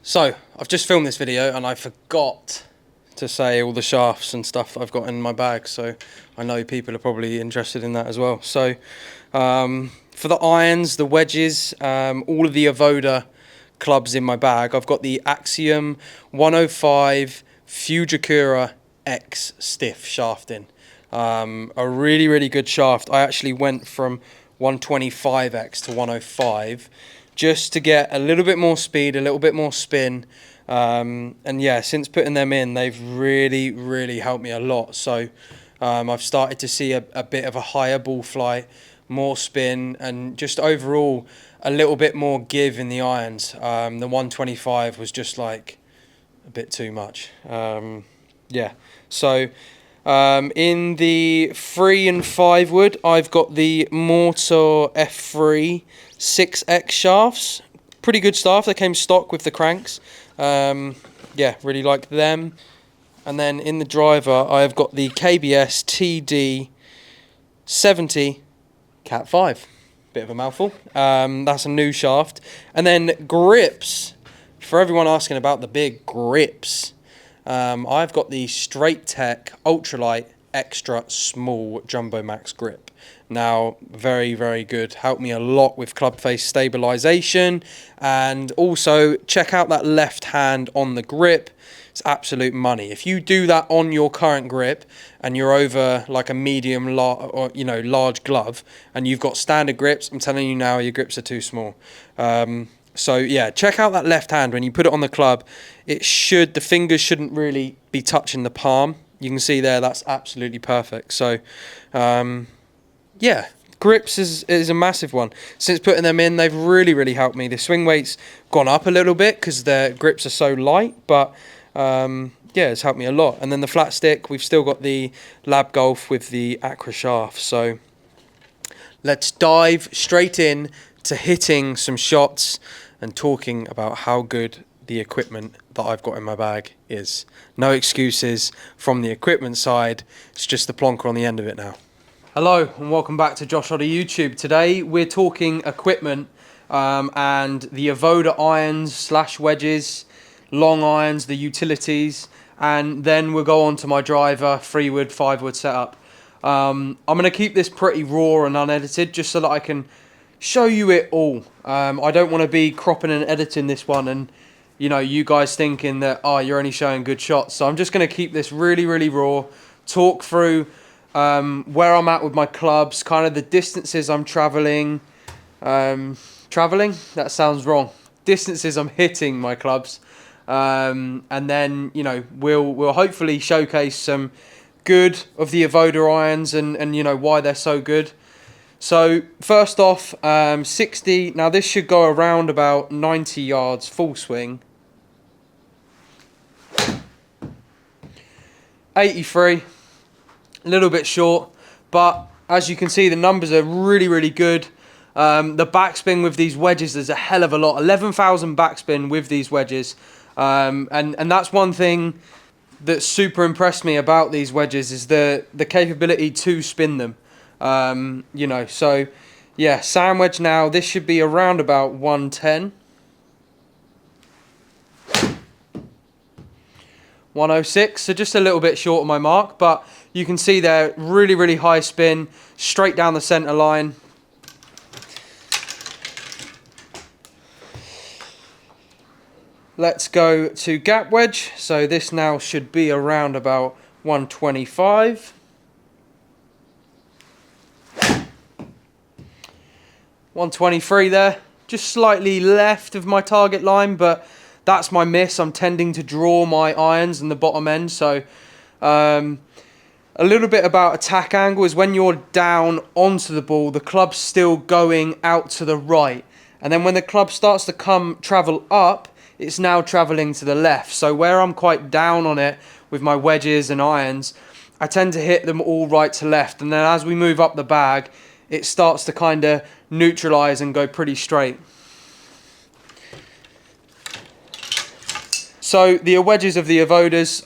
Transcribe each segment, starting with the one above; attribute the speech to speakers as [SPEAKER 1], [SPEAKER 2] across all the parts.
[SPEAKER 1] So, I've just filmed this video and I forgot to say all the shafts and stuff that I've got in my bag, so I know people are probably interested in that as well. So, for the irons, the wedges, all of the AVODA clubs in my bag, I've got the Axiom 105 Fujikura X stiff shaft in. A really good shaft. I actually went from 125X to 105 just to get a little bit more speed, a little bit more spin, and yeah, since putting them in, they've really helped me a lot. So I've started to see a bit of a higher ball flight, more spin, and just overall a little bit more give in the irons. The 125 was just like a bit too much. Yeah, so in the 3 and 5 wood, I've got the Motore F6x shafts. Pretty good stuff. They came stock with the cranks. Yeah, really like them. And then in the driver, I've got the KBS TD 70 Cat 5. Bit of a mouthful. That's a new shaft. And then grips. For everyone asking about the big grips, I've got the Straight Tech Ultralight Extra Small Jumbo Max grip. Now, very good. Helped me a lot with club face stabilization, and also check out that left hand on the grip. It's absolute money. If you do that on your current grip and you're over like a medium or large glove and you've got standard grips, I'm telling you now, your grips are too small. So yeah, check out that left hand when you put it on the club. The fingers shouldn't really be touching the palm. You can see there, that's absolutely perfect. So yeah, grips is a massive one. Since putting them in, they've really helped me. The swing weight's gone up a little bit because their grips are so light, but yeah, it's helped me a lot. And then the flat stick, we've still got the Lab Golf with the Acra shaft. So let's dive straight in to hitting some shots and talking about how good the equipment that I've got in my bag is. No excuses from the equipment side, it's just the plonker on the end of it now. Hello and welcome back to Josh Otter YouTube. Today we're talking equipment and the AVODA irons / wedges, long irons, the utilities, and then we'll go on to my driver, 3 wood, 5 wood setup. I'm going to keep this pretty raw and unedited just so that I can show you it all. I don't want to be cropping and editing this one and you guys thinking that you're only showing good shots. So I'm just going to keep this really raw, talk through where I'm at with my clubs, kind of the distances I'm traveling. Traveling? That sounds wrong. Distances I'm hitting my clubs. And then, we'll hopefully showcase some good of the AVODA irons and why they're so good. So first off, 60. Now this should go around about 90 yards full swing. 83. A little bit short, but as you can see, the numbers are really good. The backspin with these wedges is a hell of a lot. 11,000 backspin with these wedges, and that's one thing that super impressed me about these wedges is the capability to spin them. So yeah, sand wedge now, this should be around about 110. 106, so just a little bit short of my mark, but you can see there, really high spin, straight down the center line. Let's go to gap wedge. So this now should be around about 125. 123 there, just slightly left of my target line, but that's my miss. I'm tending to draw my irons in the bottom end, so a little bit about attack angle is when you're down onto the ball, the club's still going out to the right. And then when the club starts to travel up, it's now traveling to the left. So where I'm quite down on it with my wedges and irons, I tend to hit them all right to left. And then as we move up the bag, it starts to kind of neutralize and go pretty straight. So the wedges of the AVODAs,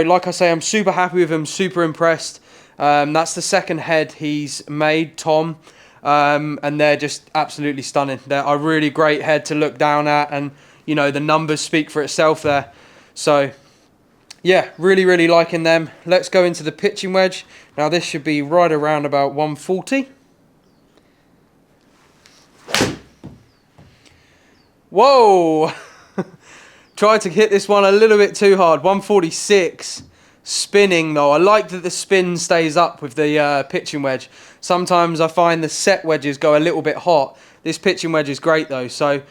[SPEAKER 1] like I say, I'm super happy with them, super impressed. That's the second head he's made, Tom, and they're just absolutely stunning. They're a really great head to look down at, and you know, the numbers speak for itself there. So yeah, really liking them. Let's go into the pitching wedge. Now this should be right around about 140. Whoa! Tried to hit this one a little bit too hard. 146. Spinning though. I like that the spin stays up with the pitching wedge. Sometimes I find the set wedges go a little bit hot. This pitching wedge is great though. So a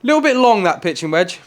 [SPEAKER 1] little bit long, that pitching wedge.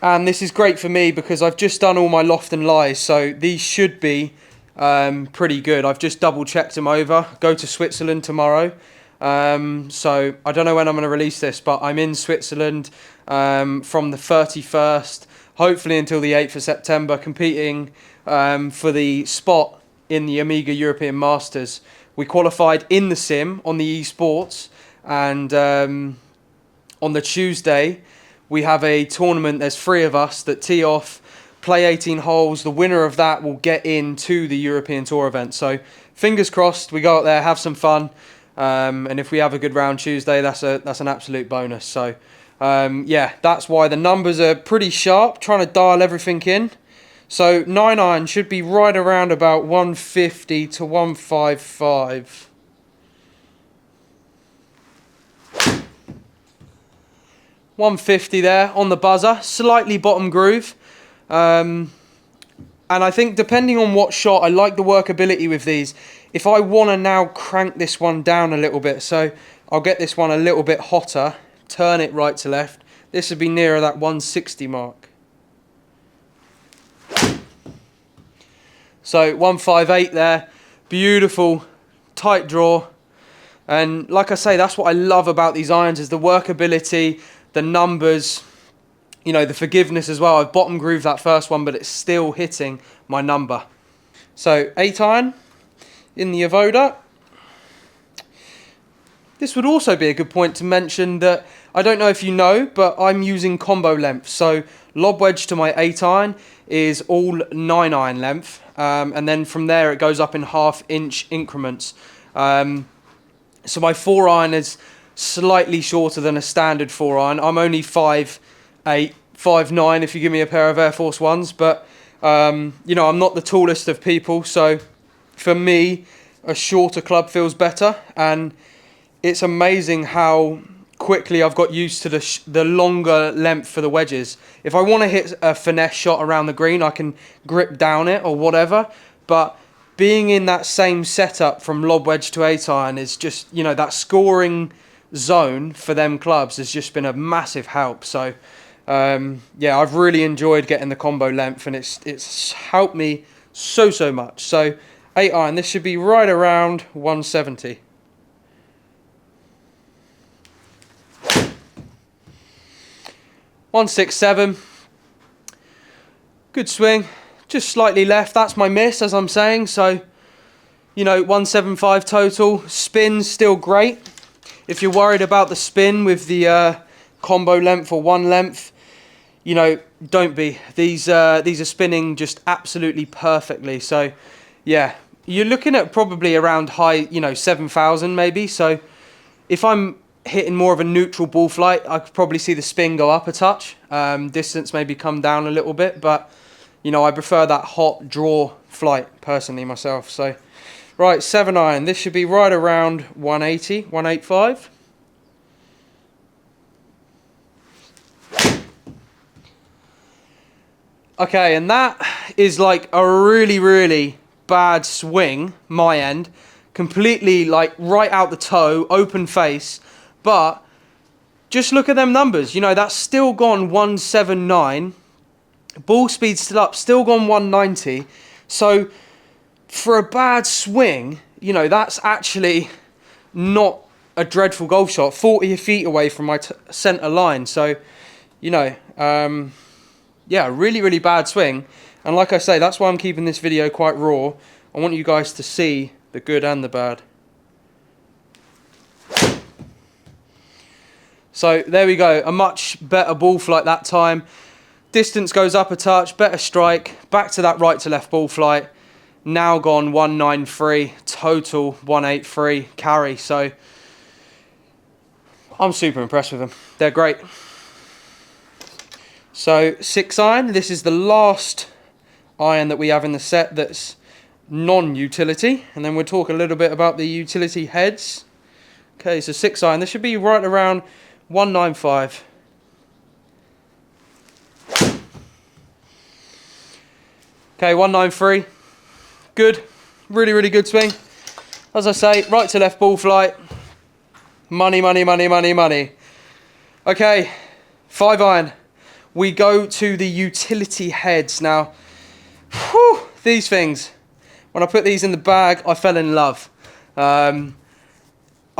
[SPEAKER 1] And this is great for me because I've just done all my loft and lies. So these should be pretty good. I've just double checked them over. Go to Switzerland tomorrow. So I don't know when I'm going to release this, but I'm in Switzerland from the 31st, hopefully until the 8th of September, competing for the spot in the Amiga European Masters. We qualified in the sim on the esports, and on the Tuesday we have a tournament. There's 3 of us that tee off, play 18 holes. The winner of that will get into the European Tour event. So fingers crossed we go out there, have some fun. And if we have a good round Tuesday, that's an absolute bonus. So yeah, that's why the numbers are pretty sharp, trying to dial everything in. So 9 iron should be right around about 150 to 155. $150 there on the buzzer, slightly bottom groove. And I think depending on what shot, I like the workability with these. If I want to now crank this one down a little bit, so I'll get this one a little bit hotter, turn it right to left, this would be nearer that 160 mark. So 158 there, beautiful, tight draw. And like I say, that's what I love about these irons, is the workability, the numbers, you know, the forgiveness as well. I've bottom grooved that first one, but it's still hitting my number. So 8 iron in the AVODA. This would also be a good point to mention that, I don't know if you know, but I'm using combo length. So lob wedge to my 8 iron is all 9 iron length. And then from there it goes up in ½ inch increments. So my 4 iron is slightly shorter than a standard 4 iron. I'm only 5'8", 5'9" if you give me a pair of Air Force Ones, but you know, I'm not the tallest of people, so for me a shorter club feels better. And it's amazing how quickly I've got used to the longer length for the wedges. If I want to hit a finesse shot around the green, I can grip down it or whatever, but being in that same setup from lob wedge to 8 iron is just, you know, that scoring zone for them clubs has just been a massive help. So yeah, I've really enjoyed getting the combo length, and it's helped me so much. So 8 iron, this should be right around 170. .167, good swing, just slightly left. That's my miss, as I'm saying. So, you know, 175 total. Spin's still great. If you're worried about the spin with the combo length or one length, you know, don't be. These are spinning just absolutely perfectly. So yeah, you're looking at probably around high, you know, 7,000 maybe. So if I'm hitting more of a neutral ball flight, I could probably see the spin go up a touch. Distance maybe come down a little bit, but you know, I prefer that hot draw flight personally myself. So right, 7 iron, this should be right around 180, 185. Okay, and that is like a really bad swing, my end. Completely like right out the toe, open face. But just look at them numbers. You know, that's still gone 179. Ball speed still up, still gone 190. So for a bad swing, you know, that's actually not a dreadful golf shot. 40 feet away from my centre line. So, you know, yeah, really bad swing. And like I say, that's why I'm keeping this video quite raw. I want you guys to see the good and the bad. So there we go, a much better ball flight that time. Distance goes up a touch, better strike, back to that right to left ball flight. Now gone 193, total 183 carry. So I'm super impressed with them. They're great. So 6 iron, this is the last iron that we have in the set that's non-utility, and then we'll talk a little bit about the utility heads. Okay, so 6 iron, this should be right around 195. Okay, 193. Good, really, really good swing. As I say, right to left ball flight. Money, money, money, money, money. Okay, 5 iron. We go to the utility heads now. Whew, these things. When I put these in the bag, I fell in love. I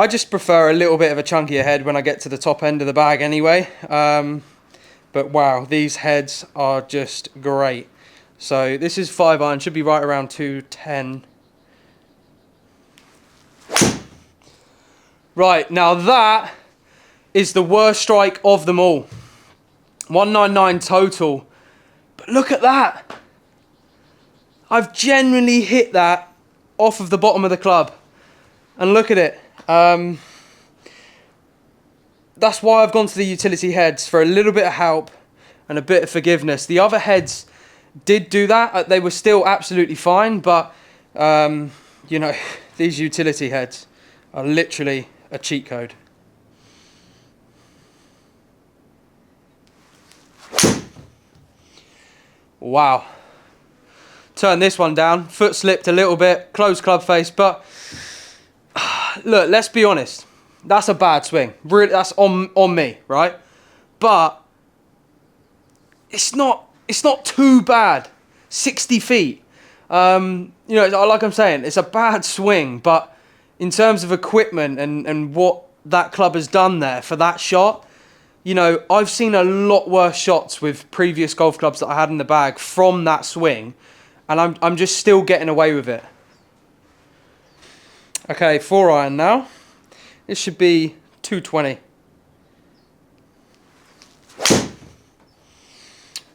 [SPEAKER 1] just prefer a little bit of a chunkier head when I get to the top end of the bag anyway. But wow, these heads are just great. So this is 5 iron, should be right around 210. Right, now that is the worst strike of them all. 199 total. But look at that. I've genuinely hit that off of the bottom of the club. And look at it. That's why I've gone to the utility heads, for a little bit of help and a bit of forgiveness. The other heads did do that. They were still absolutely fine, but you know, these utility heads are literally a cheat code. Wow. Turn this one down. Foot slipped a little bit. Closed club face. But look, let's be honest. That's a bad swing. Really, that's on me, right? But it's not too bad. 60 feet. You know, like I'm saying, it's a bad swing, but in terms of equipment and what that club has done there for that shot, you know, I've seen a lot worse shots with previous golf clubs that I had in the bag from that swing, and I'm just still getting away with it. Okay, 4 iron now. This should be 220.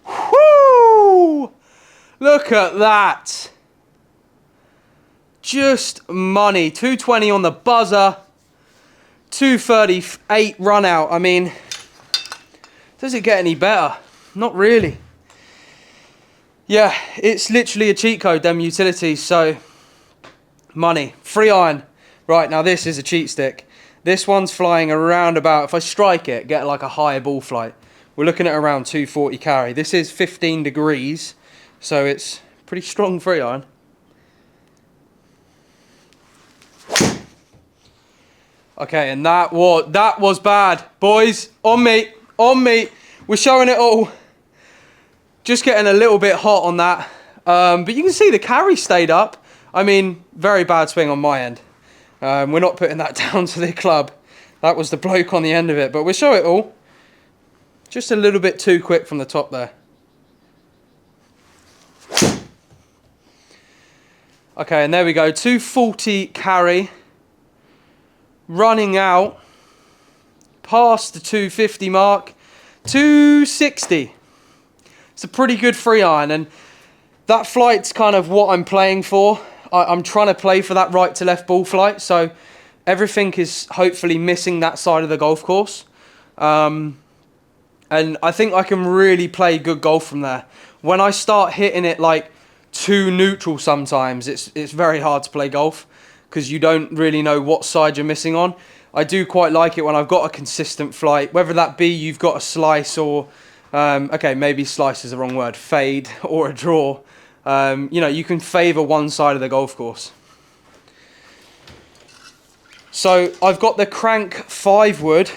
[SPEAKER 1] Whoo! Look at that. Just money. 220 on the buzzer. 238 run out. I mean, does it get any better? Not really. Yeah, it's literally a cheat code, them utilities. So, money. 3 iron. Right, now this is a cheat stick. This one's flying around about, if I strike it, get like a higher ball flight. We're looking at around 240 carry. This is 15 degrees, so it's pretty strong 3 iron. Okay, and that was bad. Boys, on me. We're showing it all. Just getting a little bit hot on that. But you can see the carry stayed up. I mean, very bad swing on my end. We're not putting that down to the club. That was the bloke on the end of it. But we'll show it all. Just a little bit too quick from the top there. Okay, and there we go. 240 carry. Running out. Past the 250 mark. 260. It's a pretty good 3 iron. And that flight's kind of what I'm playing for. I'm trying to play for that right to left ball flight, so everything is hopefully missing that side of the golf course. And I think I can really play good golf from there. When I start hitting it like too neutral sometimes, it's very hard to play golf because you don't really know what side you're missing on. I do quite like it when I've got a consistent flight, whether that be you've got a slice or, okay, maybe slice is the wrong word, fade or a draw. You know, you can favour one side of the golf course. So I've got the Krank 5 wood,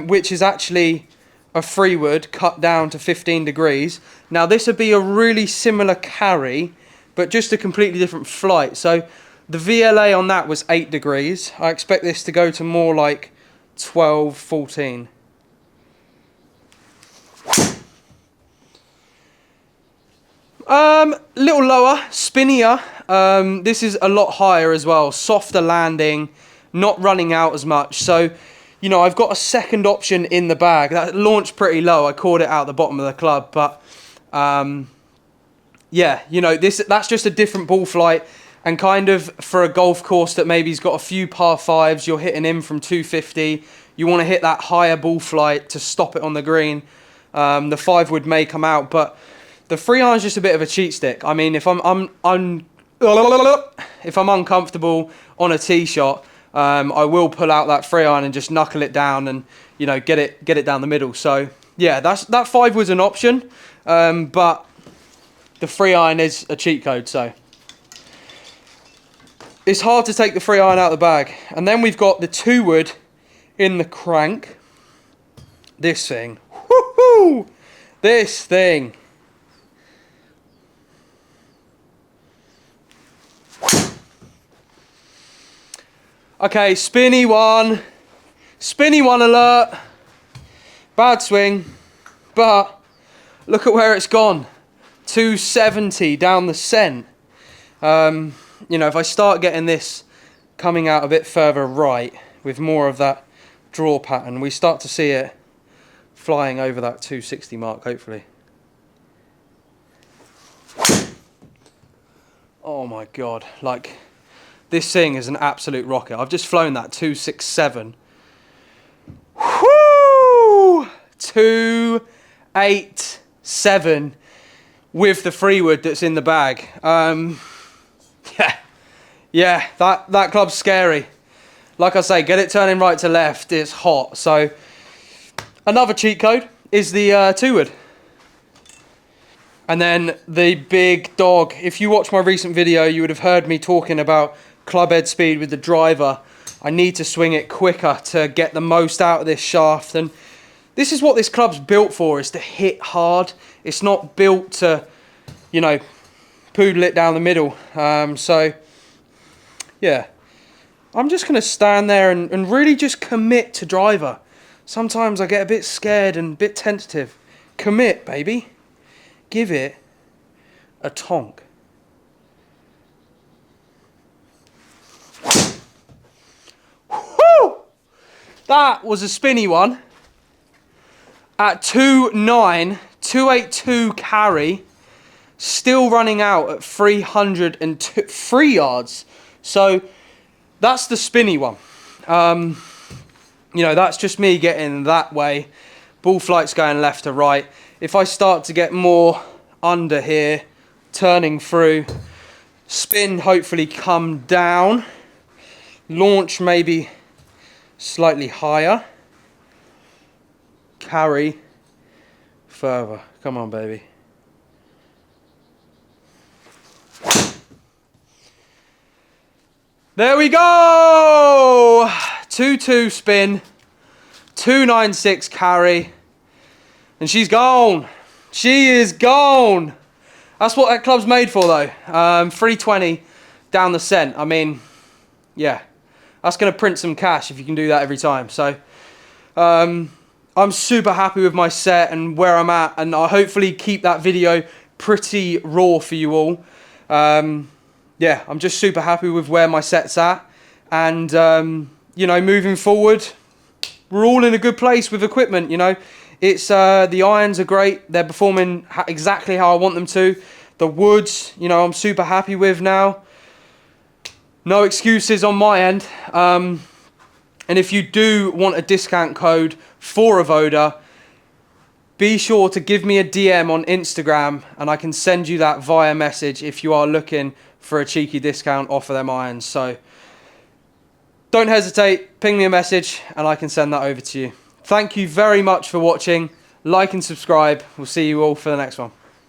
[SPEAKER 1] which is actually a 3 wood cut down to 15 degrees. Now this would be a really similar carry, but just a completely different flight. So the VLA on that was 8 degrees. I expect this to go to more like 12, 14. Little lower, spinnier. This is a lot higher as well. Softer landing, not running out as much. So, you know, I've got a second option in the bag. That launched pretty low. I caught it out the bottom of the club. But, yeah, you know, that's just a different ball flight. And kind of for a golf course that maybe's got a few par 5s, you're hitting in from 250. You want to hit that higher ball flight to stop it on the green. The 5 wood may come out, but the 3 iron's just a bit of a cheat stick. I mean, if I'm uncomfortable on a tee shot, I will pull out that 3 iron and just knuckle it down and, you know, get it down the middle. So yeah, that 5 wood's an option, but the 3 iron is a cheat code. So it's hard to take the 3 iron out of the bag. And then we've got the 2 wood in the crank. This thing, woohoo! This thing. Okay, spinny one alert. Bad swing, but look at where it's gone. 270 down the scent. You know, if I start getting this coming out a bit further right with more of that draw pattern, we start to see it flying over that 260 mark, hopefully. Oh my God, like, this thing is an absolute rocket. I've just flown that 267. Whoo! 287 with the 3 wood that's in the bag. Yeah, that club's scary. Like I say, get it turning right to left, it's hot. So another cheat code is the 2 wood. And then the big dog. If you watch my recent video, you would have heard me talking about club head speed with the driver. I need to swing it quicker to get the most out of this shaft. And this is what this club's built for, is to hit hard. It's not built to, you know, poodle it down the middle. So yeah, I'm just going to stand there and really just commit to driver. Sometimes I get a bit scared and a bit tentative. Commit, baby. Give it a tonk. Woo! That was a spinny one. At 2.9, 282 carry. Still running out at 303 yards. So that's the spinny one. You know, that's just me getting that way. Ball flight's going left to right. If I start to get more under here, turning through, spin hopefully come down, launch maybe slightly higher, carry further. Come on, baby. There we go! 2-2 spin, 296 carry, and she's gone. She is gone. That's what that club's made for, though. 320 down the scent. I mean, yeah, that's going to print some cash if you can do that every time. So I'm super happy with my set and where I'm at, and I'll hopefully keep that video pretty raw for you all. Yeah, I'm just super happy with where my set's at, and you know, moving forward, we're all in a good place with equipment. You know, it's the irons are great, they're performing exactly how I want them to. The woods, you know, I'm super happy with now. No excuses on my end. And if you do want a discount code for AVODA, be sure to give me a DM on Instagram and I can send you that via message if you are looking for a cheeky discount off of them irons. So don't hesitate, ping me a message and I can send that over to you. Thank you very much for watching. Like and subscribe. We'll see you all for the next one.